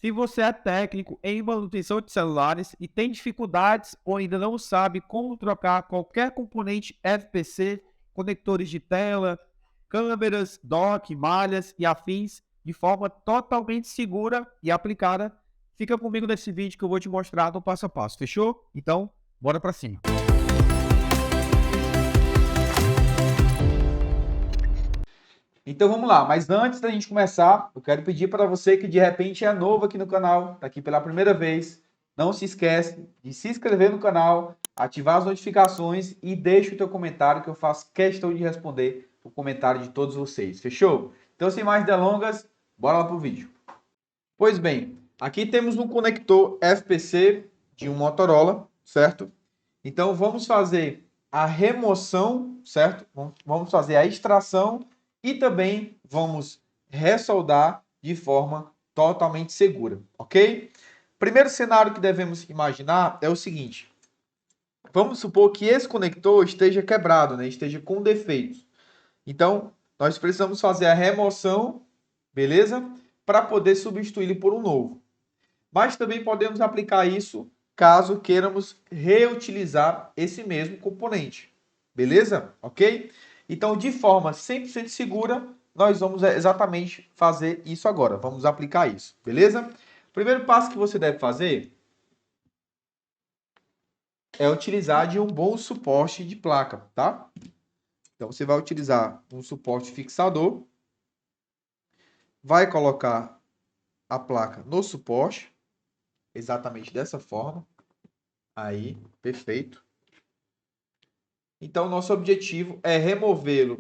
Se você é técnico em manutenção de celulares e tem dificuldades ou ainda não sabe como trocar qualquer componente FPC, conectores de tela, câmeras, dock, malhas e afins, de forma totalmente segura e aplicada, fica comigo nesse vídeo que eu vou te mostrar no passo a passo, fechou? Então, bora para cima. Então vamos lá, mas antes da gente começar, eu quero pedir para você que de repente é novo aqui no canal, está aqui pela primeira vez, não se esquece de se inscrever no canal, ativar as notificações e deixa o teu comentário que eu faço questão de responder o comentário de todos vocês, fechou? Então sem mais delongas, bora lá pro vídeo. Pois bem, aqui temos um conector FPC de um Motorola, certo? Então vamos fazer a remoção, certo? Vamos fazer a extração e também vamos ressoldar de forma totalmente segura, ok? Primeiro cenário que devemos imaginar é o seguinte: vamos supor que esse conector esteja quebrado, né? Esteja com defeitos. Então nós precisamos fazer a remoção, beleza? Para poder substituí-lo por um novo. Mas também podemos aplicar isso caso queiramos reutilizar esse mesmo componente. Beleza? Ok? Então, de forma 100% segura, nós vamos exatamente fazer isso agora. Vamos aplicar isso. Beleza? O primeiro passo que você deve fazer é utilizar de um bom suporte de placa, tá? Então, você vai utilizar um suporte fixador, vai colocar a placa no suporte, exatamente dessa forma. Aí, perfeito. Então, nosso objetivo é remover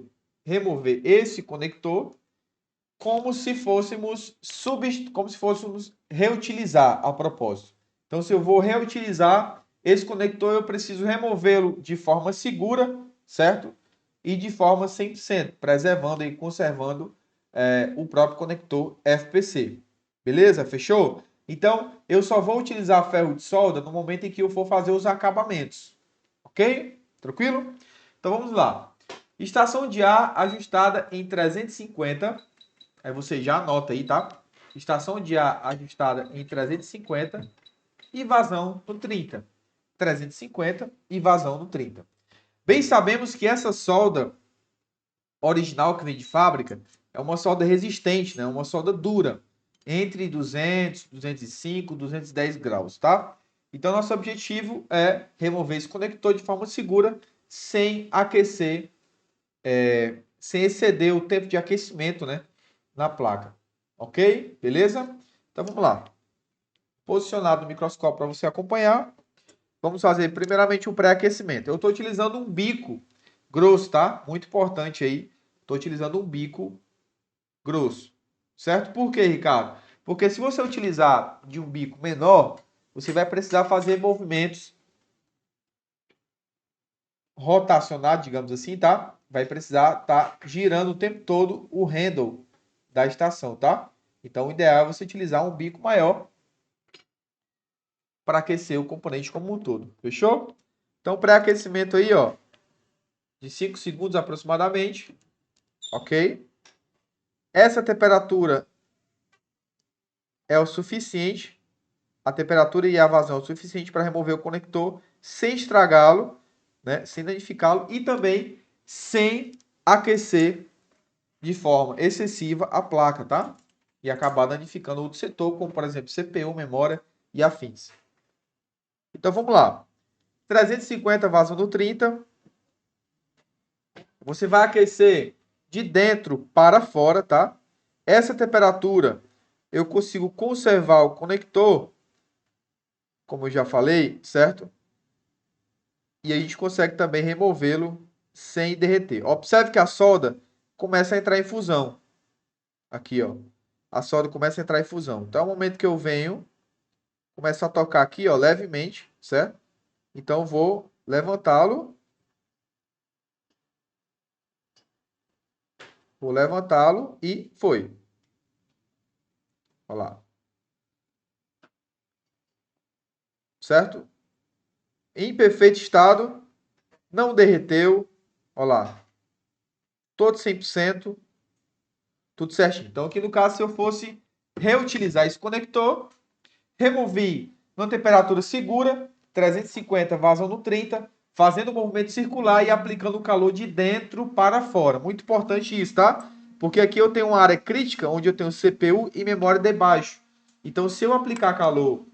esse conector como se fôssemos reutilizar a propósito. Então, se eu vou reutilizar esse conector, eu preciso removê-lo de forma segura, certo? E de forma 100%, preservando e conservando o próprio conector FPC. Beleza? Fechou? Então, eu só vou utilizar ferro de solda no momento em que eu for fazer os acabamentos. Ok? Tranquilo? Então vamos lá. Estação de ar ajustada em 350. Aí você já anota aí, tá? Estação de ar ajustada em 350 e vazão no 30. 350 e vazão no 30. Bem sabemos que essa solda original que vem de fábrica é uma solda resistente, né? Uma solda dura, entre 200, 205, 210 graus, tá? Então, nosso objetivo é remover esse conector de forma segura, sem aquecer, sem exceder o tempo de aquecimento, né, na placa. Ok? Beleza? Então, vamos lá. Posicionado no microscópio para você acompanhar. Vamos fazer primeiramente um pré-aquecimento. Eu estou utilizando um bico grosso, tá? Muito importante aí. Estou utilizando um bico grosso. Certo? Por quê, Ricardo? Porque se você utilizar de um bico menor, você vai precisar fazer movimentos rotacionados, digamos assim, tá? Vai precisar estar girando o tempo todo o handle da estação, tá? Então, o ideal é você utilizar um bico maior para aquecer o componente como um todo. Fechou? Então, pré-aquecimento aí, ó, de 5 segundos aproximadamente. Ok? Essa temperatura é o suficiente. A temperatura e a vazão é o suficiente para remover o conector sem estragá-lo, né? Sem danificá-lo e também sem aquecer de forma excessiva a placa, tá? E acabar danificando outro setor, como por exemplo CPU, memória e afins. Então vamos lá. 350 vazão no 30. Você vai aquecer de dentro para fora, tá? Essa temperatura eu consigo conservar o conector, como eu já falei, certo? E a gente consegue também removê-lo sem derreter. Observe que a solda começa a entrar em fusão. Aqui, ó. A solda começa a entrar em fusão. Então, é o momento que eu venho, começo a tocar aqui, ó, levemente, certo? Então, vou levantá-lo. Vou levantá-lo e foi. Olha lá. Certo? Em perfeito estado, não derreteu. Olha lá. Todo 100%, tudo certinho. Então, aqui no caso, se eu fosse reutilizar esse conector, removi numa temperatura segura, 350 vazando 30, fazendo o movimento circular e aplicando o calor de dentro para fora. Muito importante isso, tá? Porque aqui eu tenho uma área crítica onde eu tenho CPU e memória debaixo. Então, se eu aplicar calor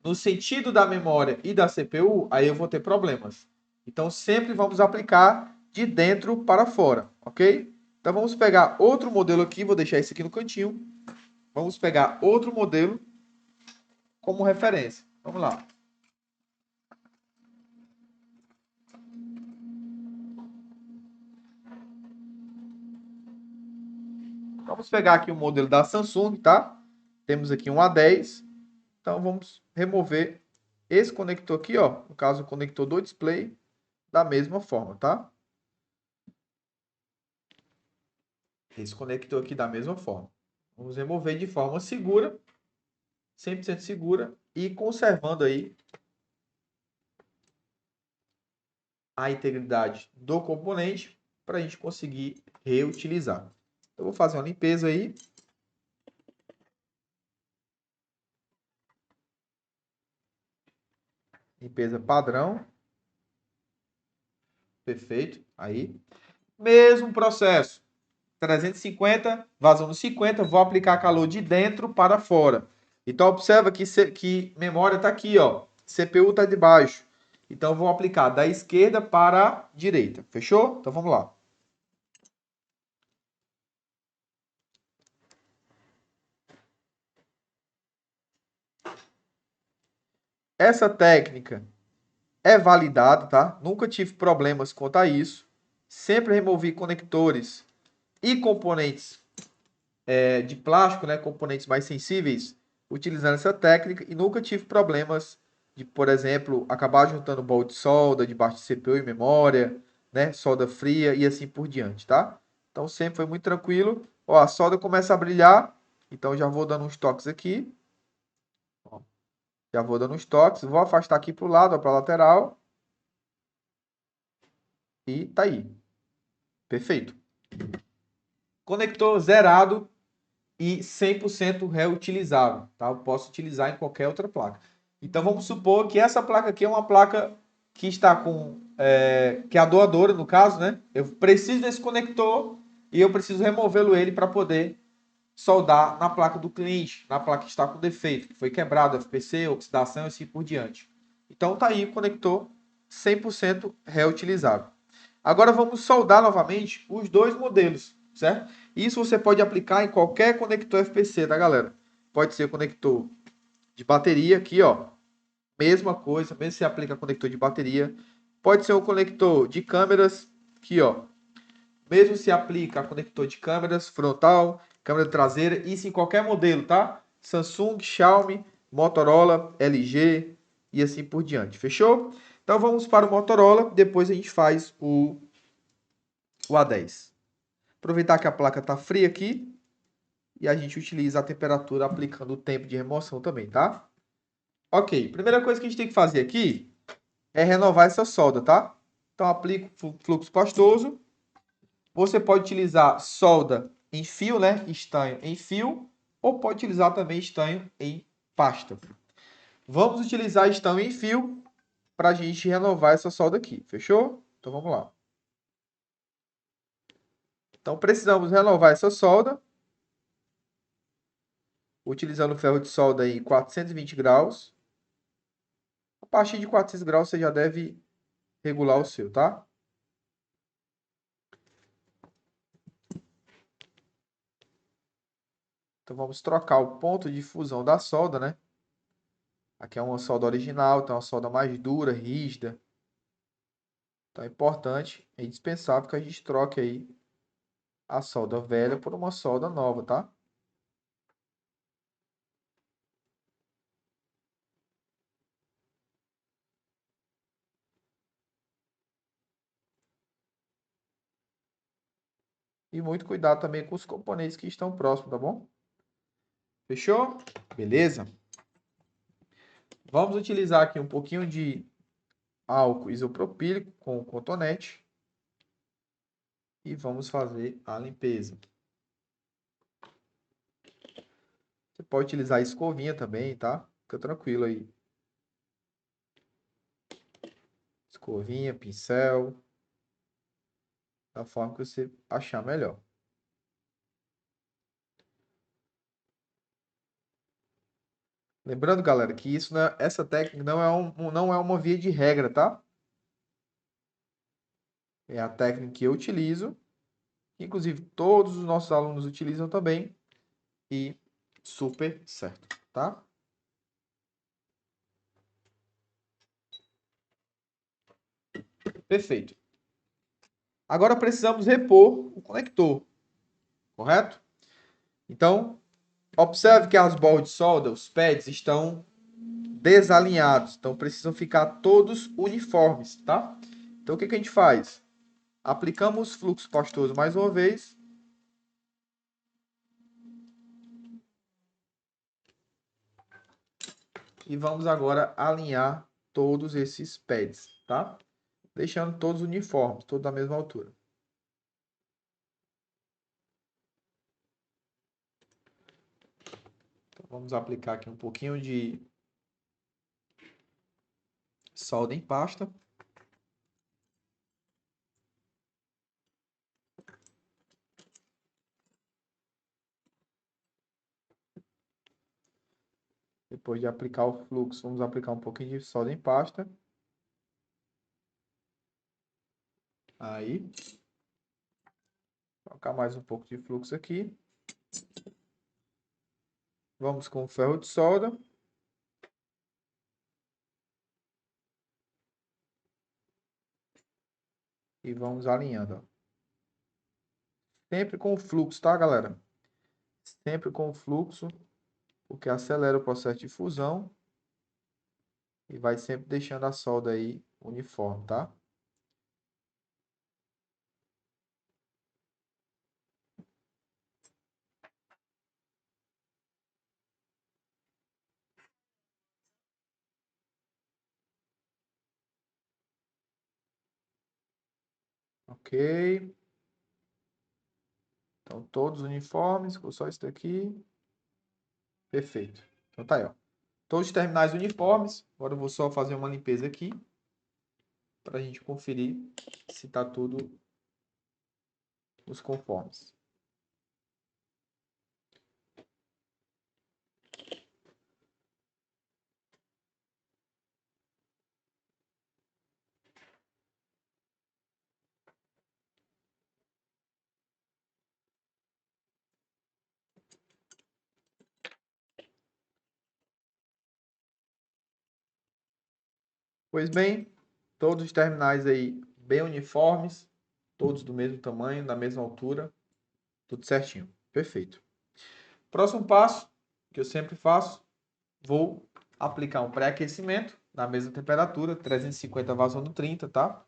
no sentido da memória e da CPU, aí eu vou ter problemas. Então, sempre vamos aplicar de dentro para fora, ok? Então, vamos pegar outro modelo aqui, vou deixar esse aqui no cantinho. Vamos pegar outro modelo como referência. Vamos lá. Vamos pegar aqui o modelo da Samsung, tá? Temos aqui um A10. Então, vamos remover esse conector aqui, ó. No caso, o conector do display, da mesma forma, tá? Esse conector aqui da mesma forma. Vamos remover de forma segura, 100% segura e conservando aí a integridade do componente para a gente conseguir reutilizar. Eu vou fazer uma limpeza aí. Limpeza padrão. Perfeito. Aí. Mesmo processo. 350, vazando 50, vou aplicar calor de dentro para fora. Então, observa que memória está aqui, ó. CPU está de baixo. Então, vou aplicar da esquerda para a direita. Fechou? Então, vamos lá. Essa técnica é validada, tá? Nunca tive problemas quanto a isso. Sempre removi conectores e componentes de plástico, né? Componentes mais sensíveis, utilizando essa técnica e nunca tive problemas de, por exemplo, acabar juntando bol de solda debaixo de CPU e memória, né? Solda fria e assim por diante, tá? Então sempre foi muito tranquilo. Ó, a solda começa a brilhar, então já vou dando uns toques aqui. Ó, já vou dando uns toques, vou afastar aqui para o lado, para a lateral. E tá aí. Perfeito. Conector zerado e 100% reutilizável, tá? Eu posso utilizar em qualquer outra placa. Então vamos supor que essa placa aqui é uma placa que está com que é a doadora no caso, né? Eu preciso desse conector e eu preciso removê-lo ele para poder soldar na placa do cliente, na placa que está com defeito, que foi quebrado, FPC, oxidação e assim por diante. Então tá aí o conector 100% reutilizável. Agora vamos soldar novamente os dois modelos, certo? Isso você pode aplicar em qualquer conector FPC, tá, galera? Pode ser conector de bateria aqui, ó. Mesma coisa, mesmo se aplica conector de bateria. Pode ser um conector de câmeras, aqui, ó. Mesmo se aplica conector de câmeras frontal, câmera traseira, isso em qualquer modelo, tá? Samsung, Xiaomi, Motorola, LG e assim por diante. Fechou? Então vamos para o Motorola, depois a gente faz o A10. Aproveitar que a placa está fria aqui e a gente utiliza a temperatura aplicando o tempo de remoção também, tá? Ok, primeira coisa que a gente tem que fazer aqui é renovar essa solda, tá? Então aplico fluxo pastoso. Você pode utilizar solda em fio, né? Estanho em fio, ou pode utilizar também estanho em pasta. Vamos utilizar estanho em fio para a gente renovar essa solda aqui, fechou? Então vamos lá. Então precisamos renovar essa solda, utilizando o ferro de solda em 420 graus. A partir de 400 graus você já deve regular o seu, tá? Então vamos trocar o ponto de fusão da solda, né? Aqui é uma solda original, então é uma solda mais dura, rígida. Então é importante, é indispensável que a gente troque aí a solda velha por uma solda nova, tá? E muito cuidado também com os componentes que estão próximos, tá bom? Fechou? Beleza? Vamos utilizar aqui um pouquinho de álcool isopropílico com cotonete e vamos fazer a limpeza. pode utilizar a escovinha também, tá? Fica tranquilo aí. Escovinha, pincel, da forma que você achar melhor. Lembrando, galera, que essa técnica não é uma via de regra, tá? É a técnica que eu utilizo, que inclusive todos os nossos alunos utilizam também, e super certo, tá? Perfeito. Agora precisamos repor o conector, correto? Então, observe que as bordas de solda, os pads, estão desalinhados, então precisam ficar todos uniformes, tá? Então, o que a gente faz? Aplicamos fluxo pastoso mais uma vez. E vamos agora alinhar todos esses pads, tá? Deixando todos uniformes, todos da mesma altura. Então, vamos aplicar aqui um pouquinho de solda em pasta. Depois de aplicar o fluxo, vamos aplicar um pouquinho de solda em pasta. Aí. Colocar mais um pouco de fluxo aqui. Vamos com o ferro de solda. E vamos alinhando, ó. Sempre com o fluxo, tá, galera? Sempre com o fluxo, porque acelera o processo de fusão e vai sempre deixando a solda aí uniforme, tá? Ok. Então, todos uniformes, ficou só isso daqui. Perfeito. Então, tá aí, ó. Todos os terminais uniformes. Agora eu vou só fazer uma limpeza aqui para a gente conferir se tá tudo os conformes. Pois bem, todos os terminais aí bem uniformes, todos do mesmo tamanho, da mesma altura, tudo certinho. Perfeito. Próximo passo, que eu sempre faço, vou aplicar um pré-aquecimento na mesma temperatura, 350 vazão no 30, tá?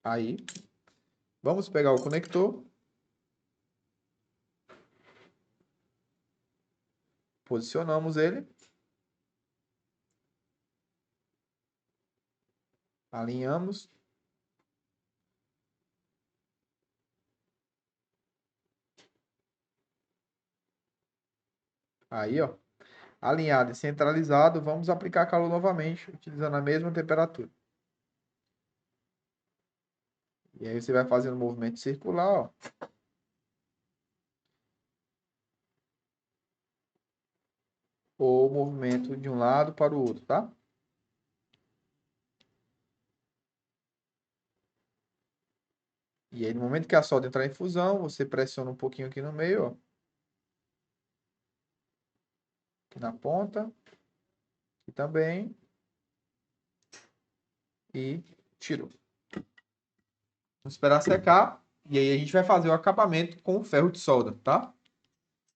Aí, vamos pegar o conector, posicionamos ele, alinhamos. Aí, ó, alinhado e centralizado, vamos aplicar calor novamente, utilizando a mesma temperatura. E aí você vai fazendo um movimento circular, ó. Ou movimento de um lado para o outro, tá? E aí, no momento que a solda entrar em fusão, você pressiona um pouquinho aqui no meio, ó. Aqui na ponta. Aqui também. E tirou. Vamos esperar secar. E aí a gente vai fazer o acabamento com o ferro de solda, tá?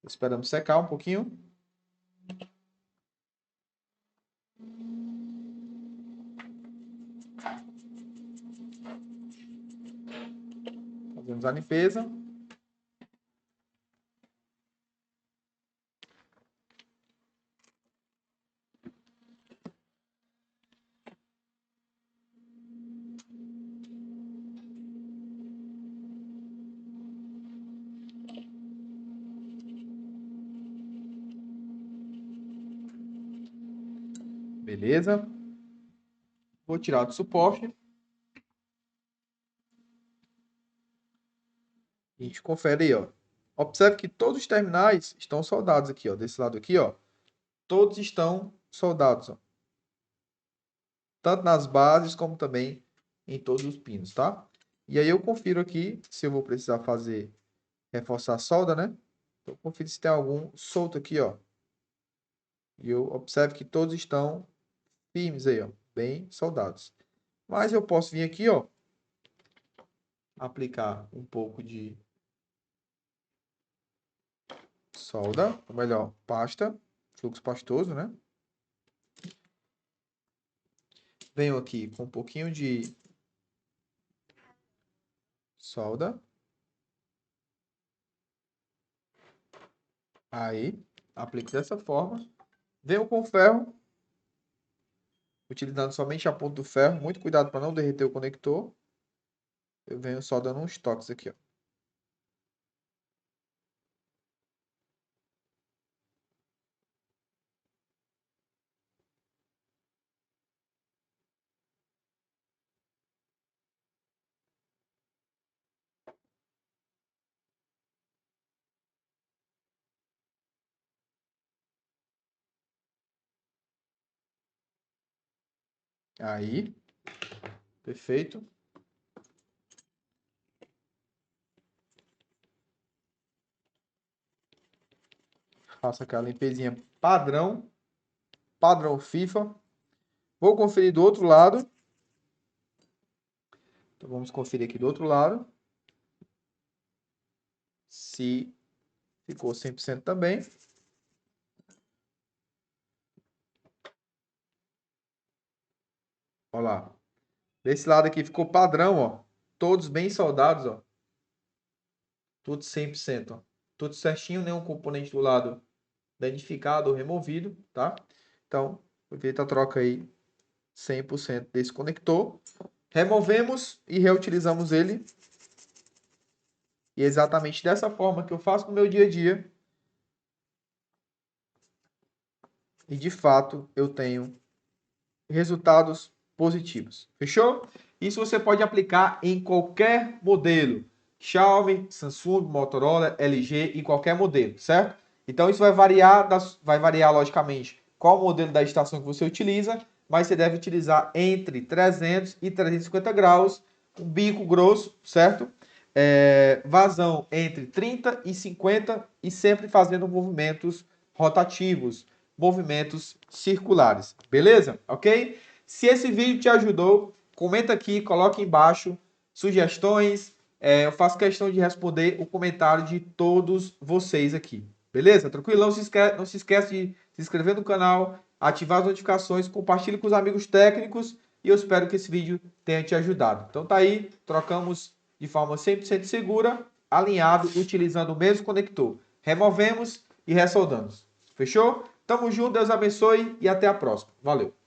Esperamos secar um pouquinho. Fazemos a limpeza. Beleza? Vou tirar do suporte. A gente confere aí, ó. Observe que todos os terminais estão soldados aqui, ó. Desse lado aqui, ó. Todos estão soldados, ó. Tanto nas bases como também em todos os pinos, tá? E aí eu confiro aqui se eu vou precisar reforçar a solda, né? Eu confiro se tem algum solto aqui, ó. E eu observo que todos estão firmes aí, ó. Bem soldados. Mas eu posso vir aqui, ó. Aplicar um pouco de solda, ou melhor, pasta, fluxo pastoso, né? Venho aqui com um pouquinho de solda. Aí, aplico dessa forma. Venho com ferro, utilizando somente a ponta do ferro. Muito cuidado para não derreter o conector. Eu venho só dando uns toques aqui, ó. Aí, perfeito. Faço aquela limpezinha padrão FIFA. Vou conferir do outro lado. Então, vamos conferir aqui do outro lado. Se ficou 100% também. Olha lá. Desse lado aqui ficou padrão, ó. Todos bem soldados, ó. Tudo 100%, ó. Tudo certinho, nenhum componente do lado danificado ou removido, tá? Então, foi feita a troca aí 100% desse conector. Removemos e reutilizamos ele. E é exatamente dessa forma que eu faço no meu dia a dia. E de fato eu tenho resultados positivos. Fechou? Isso você pode aplicar em qualquer modelo. Xiaomi, Samsung, Motorola, LG, em qualquer modelo, certo? Então isso vai variar logicamente qual modelo da estação que você utiliza, mas você deve utilizar entre 300 e 350 graus, um bico grosso, certo? Vazão entre 30 e 50 e sempre fazendo movimentos rotativos, movimentos circulares, beleza? Ok? Se esse vídeo te ajudou, comenta aqui, coloque embaixo sugestões. Eu faço questão de responder o comentário de todos vocês aqui, beleza? Tranquilo? Não se esquece de se inscrever no canal, ativar as notificações, compartilhe com os amigos técnicos e eu espero que esse vídeo tenha te ajudado. Então tá aí, trocamos de forma 100% segura, alinhado, utilizando o mesmo conector. Removemos e ressoldamos. Fechou? Tamo junto, Deus abençoe e até a próxima. Valeu!